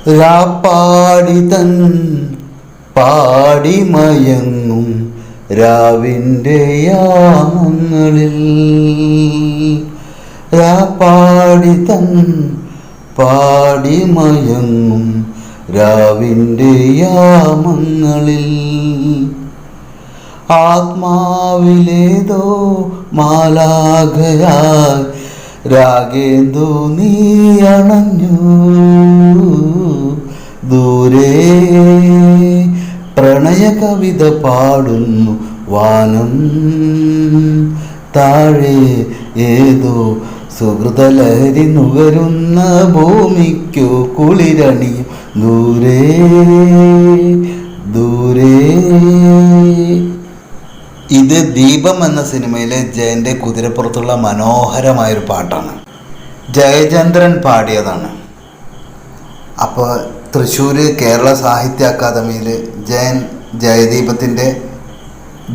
രാപ്പാടി തൻ പാടിമയങ്ങും രാവിൻ്റെ യാമങ്ങളിൽ, രാപ്പാടി തൻ പാടിമയങ്ങും രാവിൻ്റെ യാമങ്ങളിൽ, ആത്മാവിലേതോ മാലാഖയായി രാഗേന്ദു നീ അണഞ്ഞു. ദൂരെ പ്രണയ കവിത പാടുന്നു വാനം, താഴെ ഏതോ സുഹൃതലഹരി നുകരുന്ന ഭൂമിക്കു കുളിരണിയും ദൂരെ ദൂരെ. ഇത് ദീപം എന്ന സിനിമയിലെ ജയൻ്റെ കുതിരപ്പുറത്തുള്ള മനോഹരമായൊരു പാട്ടാണ്. ജയചന്ദ്രൻ പാടിയതാണ്. അപ്പോൾ തൃശ്ശൂർ കേരള സാഹിത്യ അക്കാദമിയിൽ ജയദീപത്തിൻ്റെ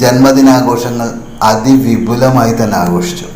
ജന്മദിനാഘോഷങ്ങൾ അതിവിപുലമായി തന്നെ ആഘോഷിച്ചു.